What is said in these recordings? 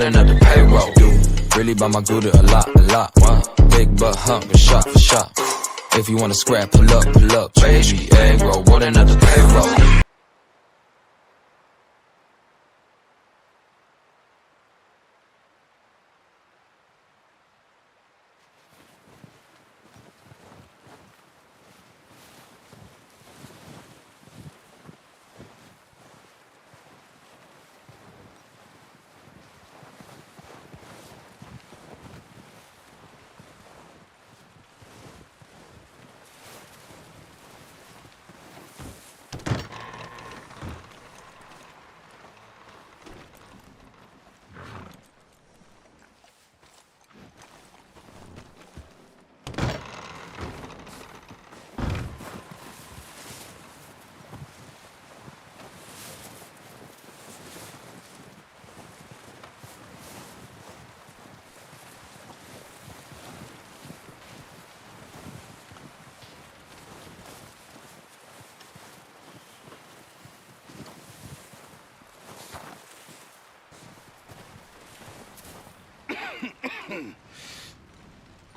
running up the payroll. Really by my Gouda a lot. Big butt hump, shot for shot. If you wanna scrap, pull up, baby. Egg roll, running up the payroll.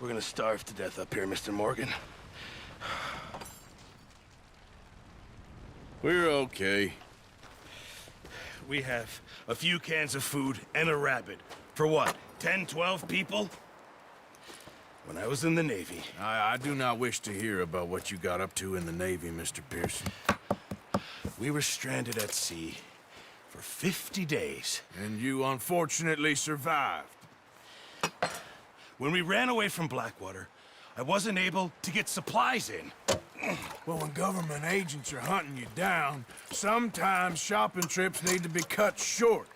We're gonna starve to death up here, Mr. Morgan. We're okay. We have a few cans of food and a rabbit. For what, 10, 12 people? When I was in the Navy... I do not wish to hear about what you got up to in the Navy, Mr. Pearson. We were stranded at sea for 50 days. And you unfortunately survived. When we ran away from Blackwater, I wasn't able to get supplies in. Well, when government agents are hunting you down, sometimes shopping trips need to be cut short.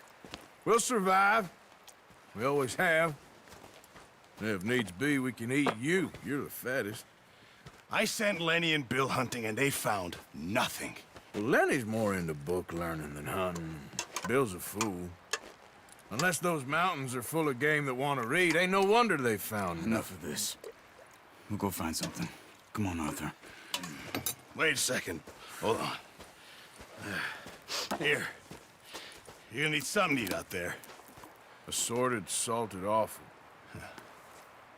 We'll survive. We always have. And if needs be, we can eat you. You're the fattest. I sent Lenny and Bill hunting, and they found nothing. Well, Lenny's more into book learning than hunting. Bill's a fool. Unless those mountains are full of game that want to read, ain't no wonder they found Enough of this. We'll go find something. Come on, Arthur. Wait a second. Hold on. Here. You're gonna need something to eat out there. Assorted, salted offal.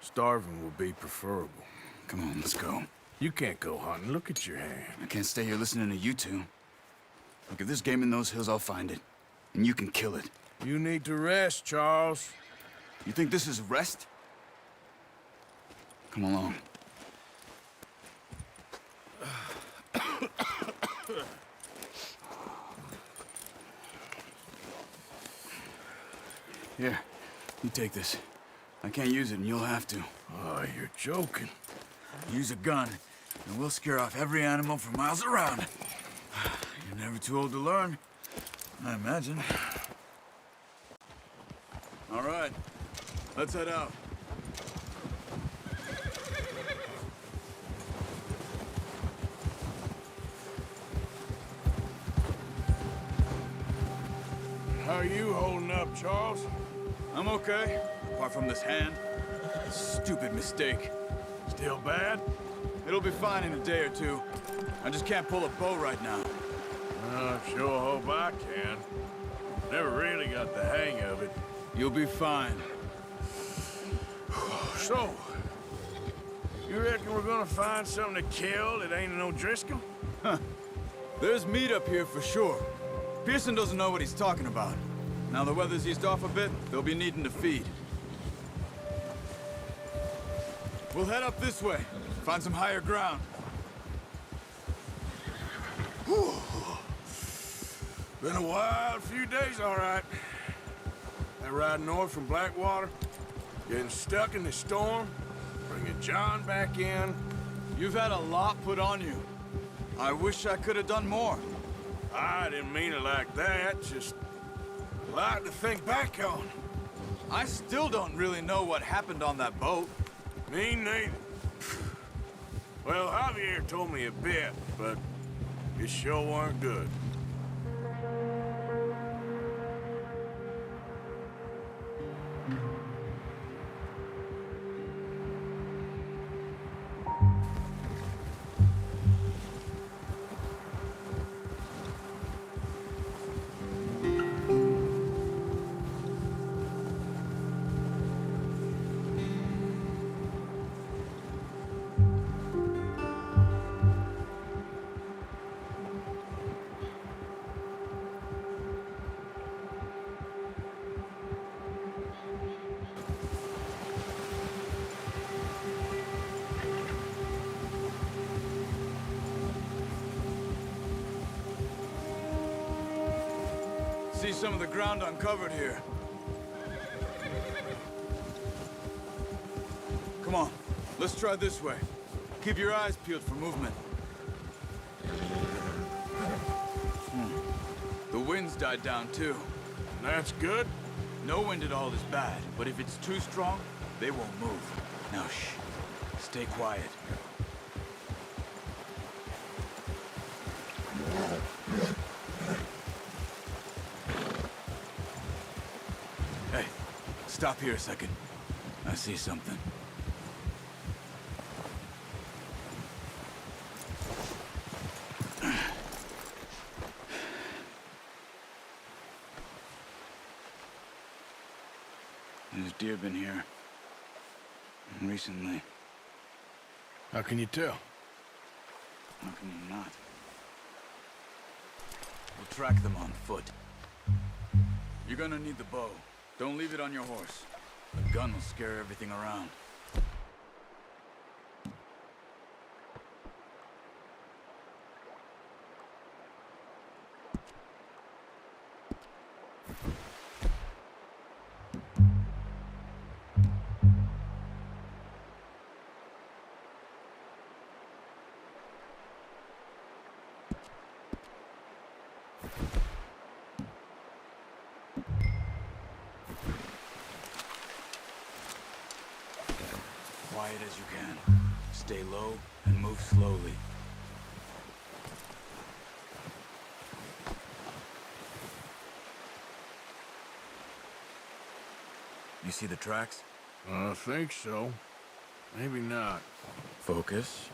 Starving will be preferable. Come on, let's go. You can't go hunting. Look at your hand. I can't stay here listening to you two. Look, if there's game in those hills, I'll find it. And you can kill it. You need to rest, Charles. You think this is rest? Come along. Here, you take this. I can't use it, and you'll have to. Oh, you're joking. Use a gun, and we'll scare off every animal for miles around. You're never too old to learn, I imagine. All right, let's head out. How are you holding up, Charles? I'm okay, apart from this hand. Stupid mistake. Still bad? It'll be fine in a day or two. I just can't pull a bow right now. Sure hope I can. Never really got the hang of it. You'll be fine. So, you reckon we're gonna find something to kill that ain't no Driscoll? There's meat up here for sure. Pearson doesn't know what he's talking about. Now the weather's eased off a bit, they'll be needing to feed. We'll head up this way, find some higher ground. Whew. Been a wild few days, all right. That ride north from Blackwater, getting stuck in the storm, bringing John back in. You've had a lot put on you. I wish I could have done more. I didn't mean it like that, just a lot to think back on. I still don't really know what happened on that boat. Me neither. Well, Javier told me a bit, but it sure weren't good. some of the ground uncovered here. Come on, let's try this way. Keep your eyes peeled for movement. The wind's died down too. That's good. No wind at all is bad, but if it's too strong, they won't move. Now shh, stay quiet. Hey, stop here a second. I see something. There's deer been here. Recently. How can you tell? How can you not? We'll track them on foot. You're gonna need the bow. Don't leave it on your horse. A gun will scare everything around. Quiet as you can. Stay low and move slowly. You see the tracks? I think so. Maybe not. Focus.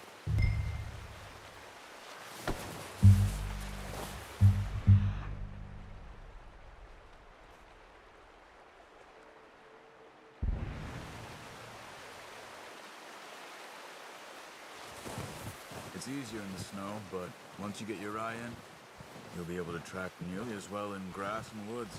It's easier in the snow, but once you get your eye in, you'll be able to track nearly as well in grass and woods.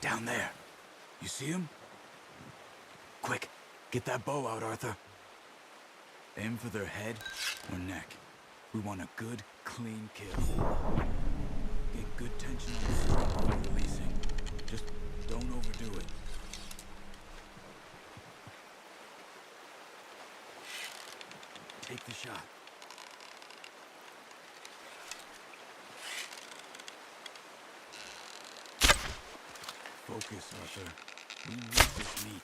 Down there. You see him? Quick, get that bow out, Arthur. Aim for their head or neck. We want a good, clean kill. Get good tension on the string before releasing. Just don't overdo it. Take the shot. Focus, Arthur. We need this meat.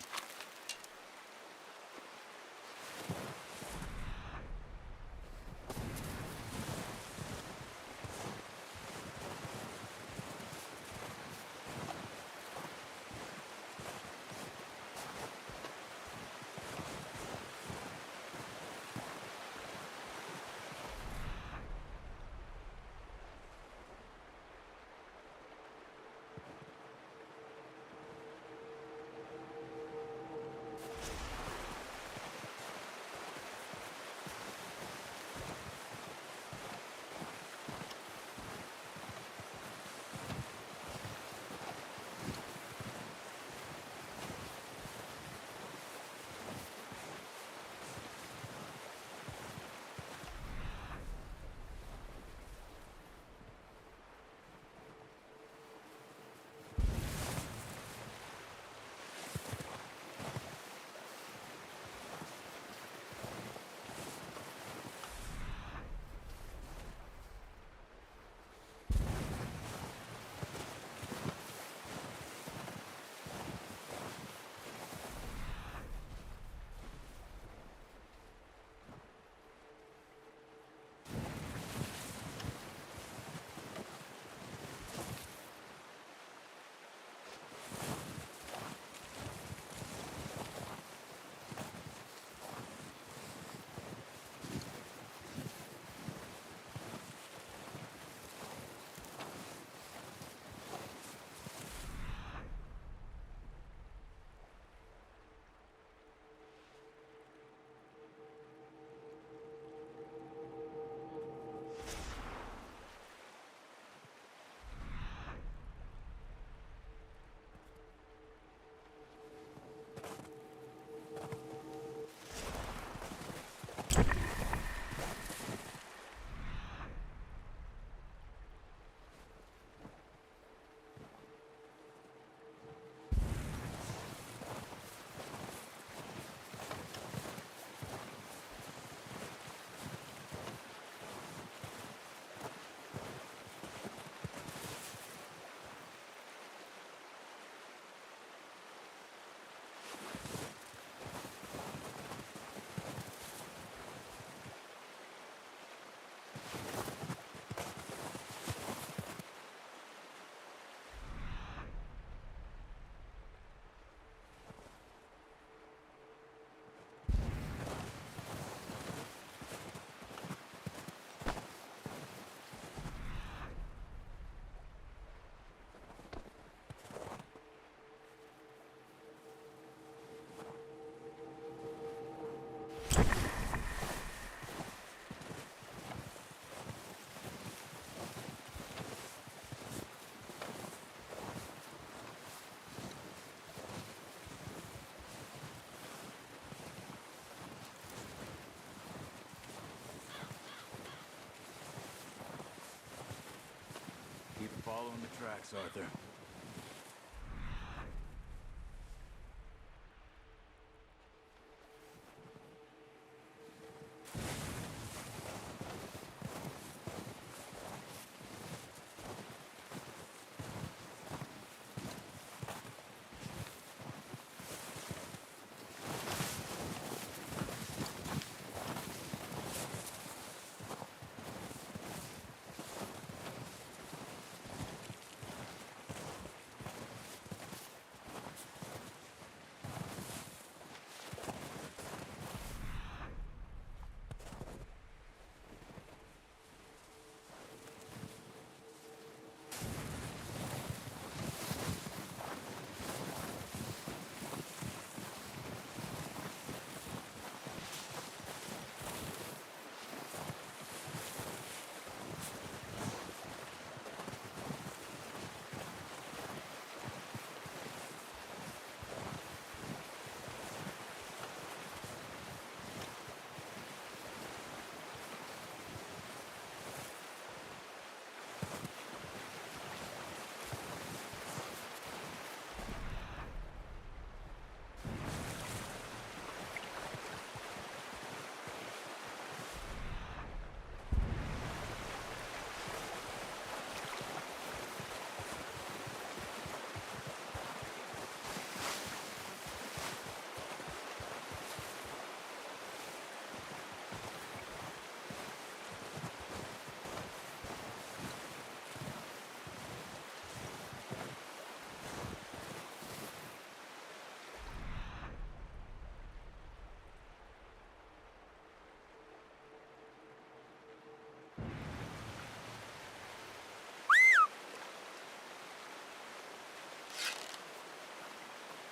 following the tracks, Arthur.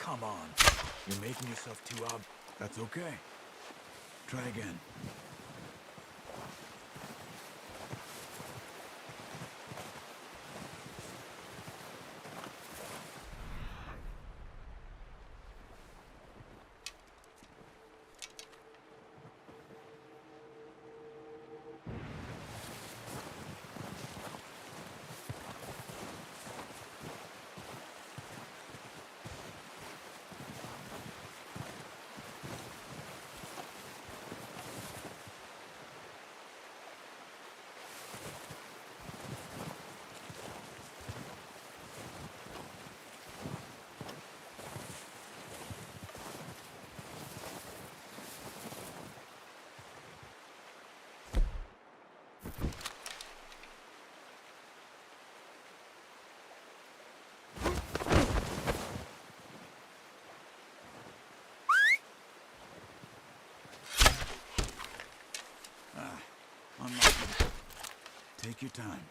Come on. You're making yourself too That's okay. Try again. Unlucky. Take your time.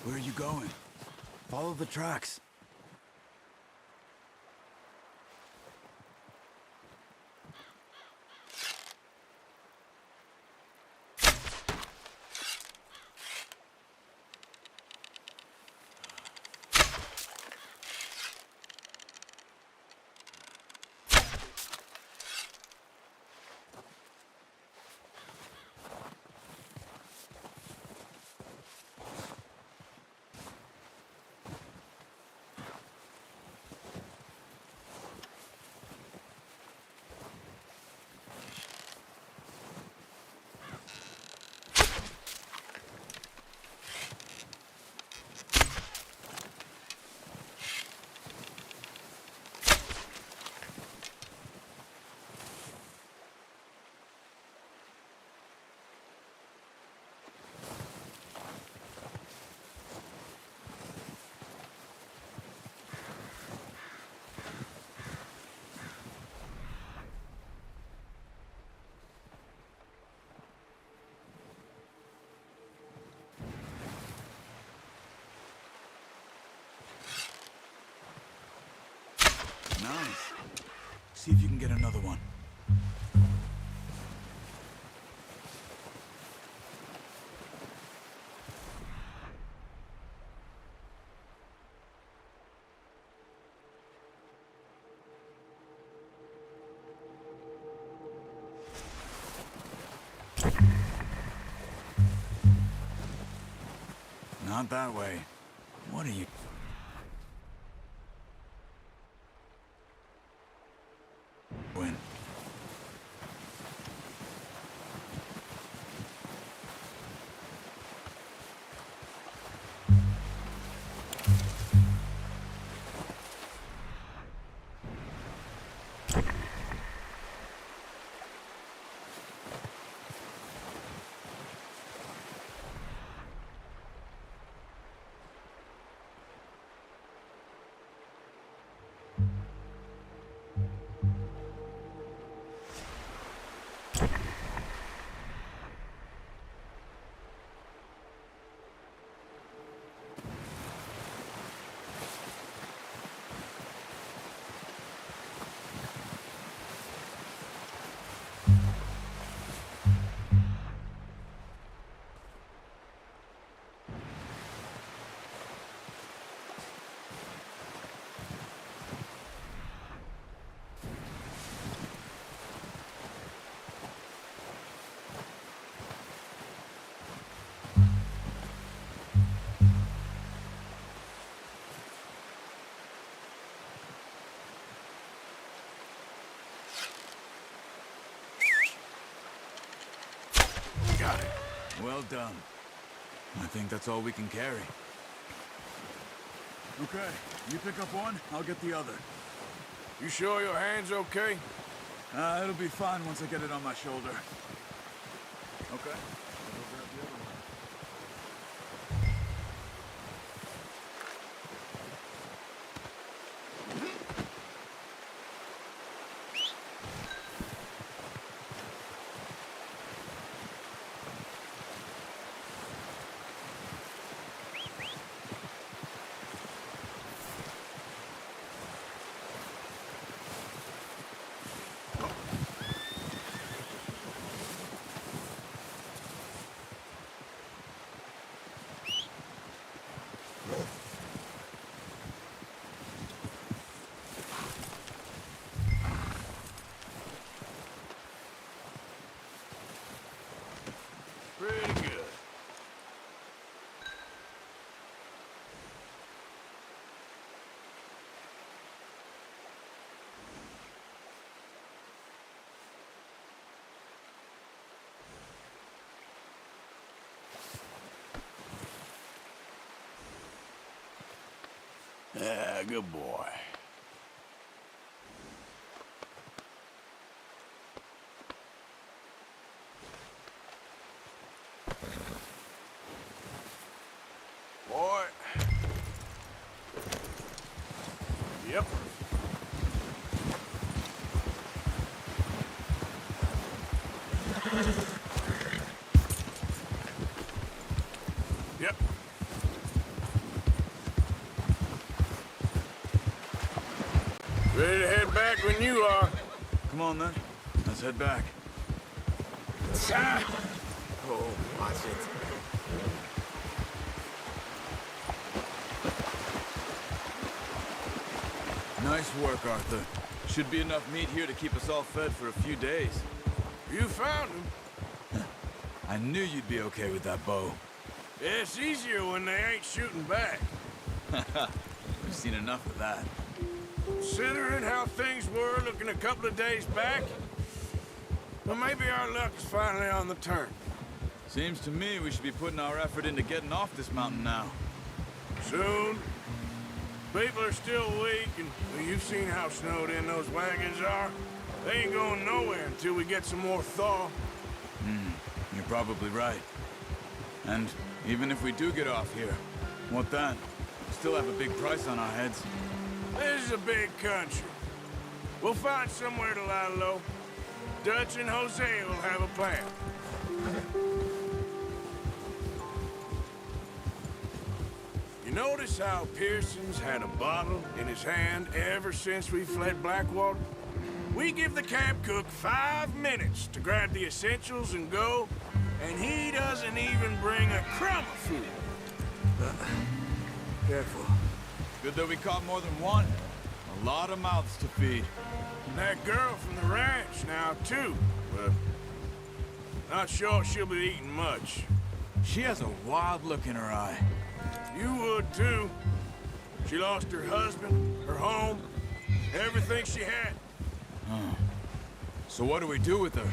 Where are you going? Follow the tracks. Nice. See if you can get another one. Not that way. What are you... When? Got it. Well done. I think that's all we can carry. Okay, you pick up one, I'll get the other. You sure your hand's okay? It'll be fine once I get it on my shoulder. Okay. I'll go grab the other one. Pretty good. Yeah, good boy. Boy. Yep. Yep. Ready to head back when you are. Come on then, let's head back. Ah. Oh, watch it. Nice work, Arthur. Should be enough meat here to keep us all fed for a few days. You found him. I knew you'd be okay with that bow. Yeah, it's easier when they ain't shooting back. We've seen enough of that. Considering how things were looking a couple of days back, well, maybe our luck is finally on the turn. Seems to me we should be putting our effort into getting off this mountain now. Soon. People are still weak, and well, you've seen how snowed in those wagons are. They ain't going nowhere until we get some more thaw. You're probably right. And even if we do get off here, what then? We still have a big price on our heads. This is a big country. We'll find somewhere to lie low. Dutch and Hosea will have a plan. You notice how Pearson's had a bottle in his hand ever since we fled Blackwater? We give the camp cook 5 minutes to grab the essentials and go, and he doesn't even bring a crumb of food. Careful. Good that we caught more than one. A lot of mouths to feed. And that girl from the ranch now, too. But not sure she'll be eating much. She has a wild look in her eye. You would too. She lost her husband, her home, everything she had. So what do we do with her?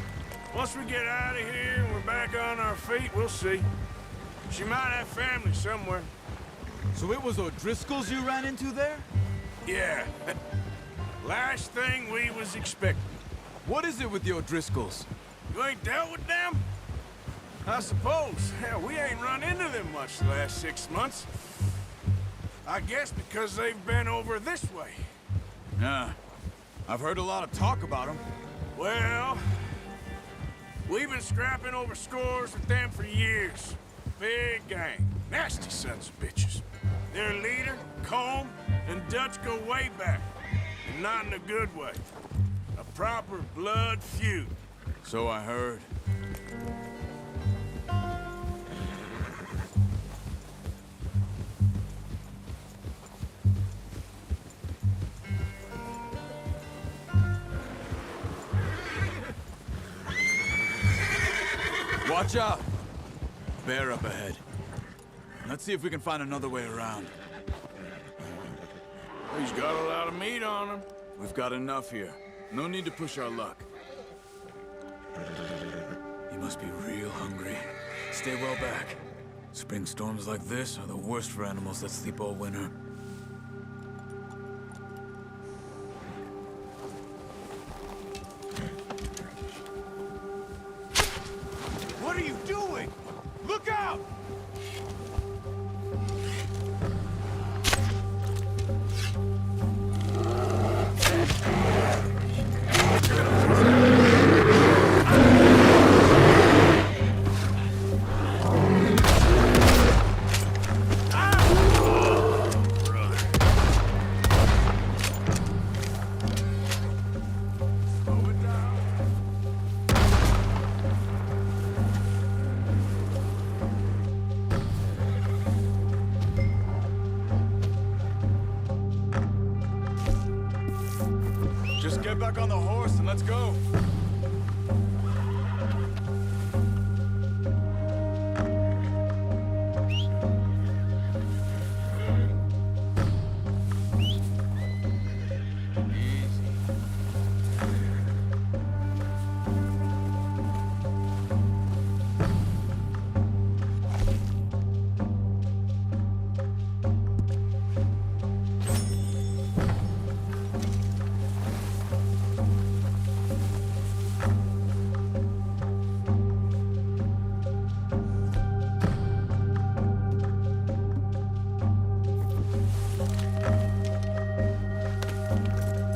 Once we get out of here and we're back on our feet, we'll see. She might have family somewhere. So it was O'Driscolls you ran into there? Yeah. Last thing we was expecting. What is it with the O'Driscolls? You ain't dealt with them? I suppose. Hell, we ain't run into them much the last 6 months. I guess because they've been over this way. Nah. I've heard a lot of talk about them. Well, we've been scrapping over scores with them for years. Big gang. Nasty sons of bitches. Their leader, Colm, and Dutch go way back. And not in a good way. A proper blood feud. So I heard. Watch out! Bear up ahead. Let's see if we can find another way around. He's got a lot of meat on him. We've got enough here. No need to push our luck. He must be real hungry. Stay well back. Spring storms like this are the worst for animals that sleep all winter. What are you doing? Look out! Just get back on the horse and let's go.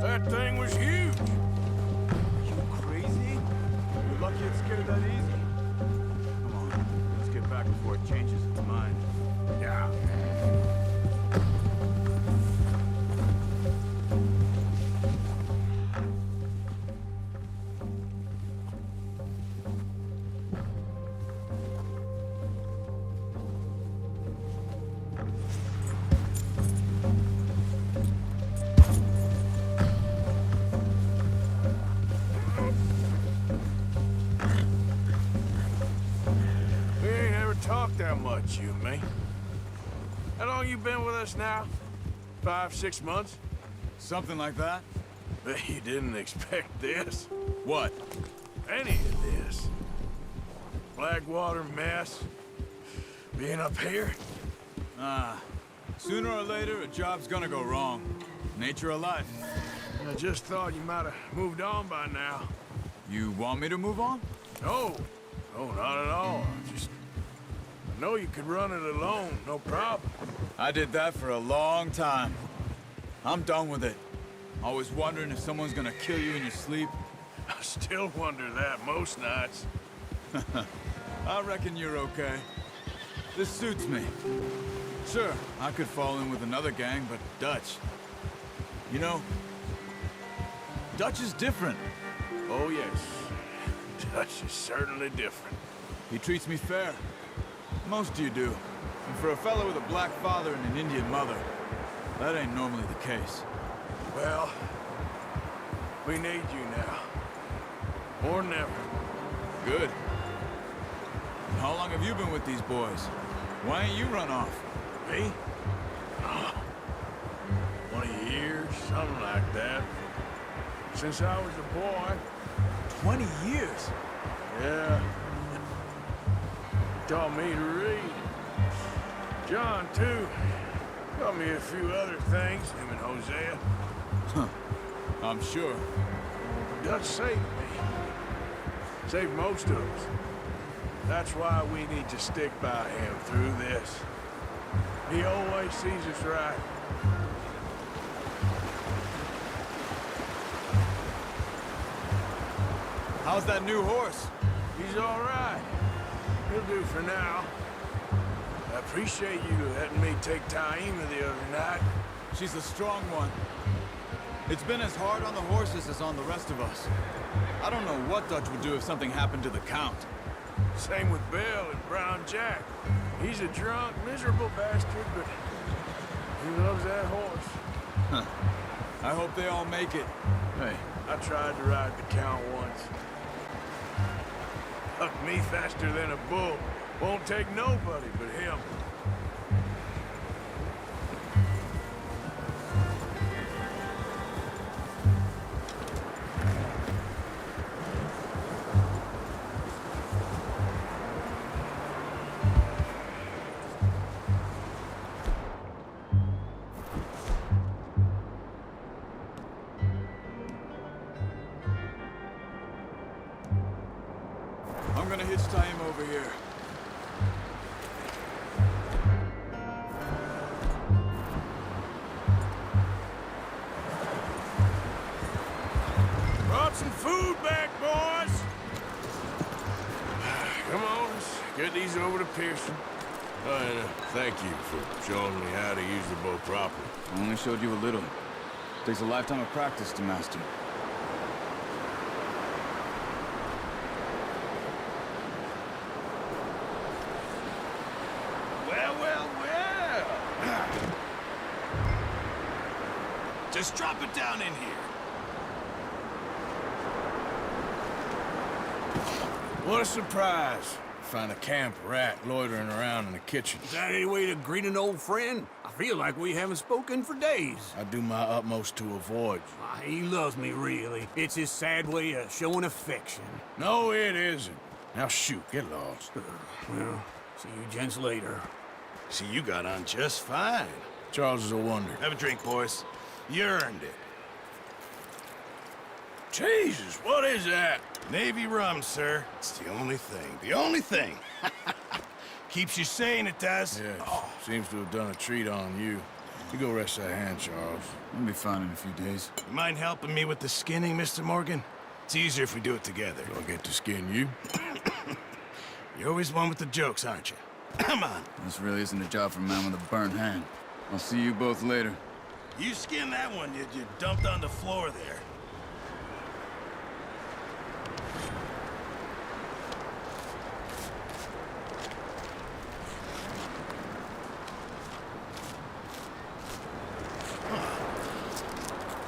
That thing was huge. You crazy? You're lucky it's scared that easy. Come on, let's get back before it changes its mind. Yeah. We ain't ever talked that much, you and me. How long you been with us now? 5, 6 months? Something like that? Bet you didn't expect this. What? Any of this. Blackwater mess. Being up here. Sooner or later, a job's gonna go wrong. Nature of life. I just thought you might have moved on by now. You want me to move on? No. No, not at all. I know you could run it alone, no problem. I did that for a long time. I'm done with it. Always wondering if someone's gonna kill you in your sleep. I still wonder that most nights. I reckon you're okay. This suits me. Sure, I could fall in with another gang, but Dutch... You know, Dutch is different. Oh, yes. Dutch is certainly different. He treats me fair. Most of you do. And for a fellow with a black father and an Indian mother, that ain't normally the case. Well, we need you now. More than ever. Good. And how long have you been with these boys? Why ain't you run off? Me? 20 years, something like that. Since I was a boy. 20 years? Yeah. Taught me to read. John, too. Taught me a few other things, him and Hosea. I'm sure. Dutch saved me. Saved most of us. That's why we need to stick by him through this. He always sees us right. How's that new horse? He's all right. He'll do for now. I appreciate you letting me take Taima the other night. She's a strong one. It's been as hard on the horses as on the rest of us. I don't know what Dutch would do if something happened to the Count. Same with Bill and Brown Jack. He's a drunk, miserable bastard, but he loves that horse. I hope they all make it. Hey, I tried to ride the Count once. Hucked me faster than a bull. Won't take nobody but him. I'm gonna hitch Taima over here. Brought some food back, boys! Come on, let's get these over to Pearson. Oh, and thank you for showing me how to use the bow properly. I only showed you a little. Takes a lifetime of practice to master. Well, well, well! Just drop it down in here. What a surprise. Find a camp rat loitering around in the kitchen. Is that any way to greet an old friend? I feel like we haven't spoken for days. I do my utmost to avoid you. He loves me, really. It's his sad way of showing affection. No, it isn't. Now shoot, get lost. Well, see you gents later. See, you got on just fine. Charles is a wonder. Have a drink, boys. You earned it. Jesus, what is that? Navy rum, sir. It's the only thing. The only thing. Keeps you sane, it does. Yes, seems to have done a treat on you. You go rest that hand, Charles. We'll be fine in a few days. You mind helping me with the skinning, Mr. Morgan? It's easier if we do it together. Do I get to skin you? You're always one with the jokes, aren't you? Come on. This really isn't a job for a man with a burnt hand. I'll see you both later. You skinned that one you dumped on the floor there.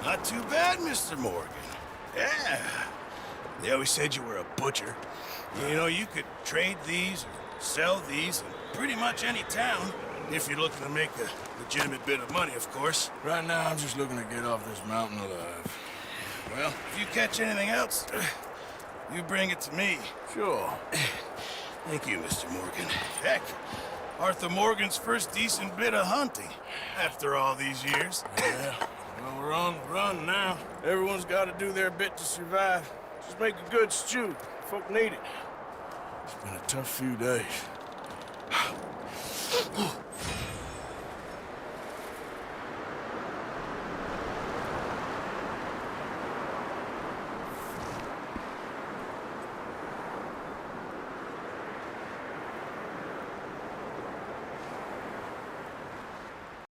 Not too bad, Mr. Morgan. Yeah. They always said you were a butcher. You know, you could trade these or sell these in pretty much any town, if you're looking to make a legitimate bit of money, of course. Right now, I'm just looking to get off this mountain alive. Well, if you catch anything else, you bring it to me. Sure. Thank you, Mr. Morgan. Heck, Arthur Morgan's first decent bit of hunting after all these years. Yeah. Well, we're on the run now. Everyone's got to do their bit to survive. Just make a good stew. Folk need it. It's been a tough few days.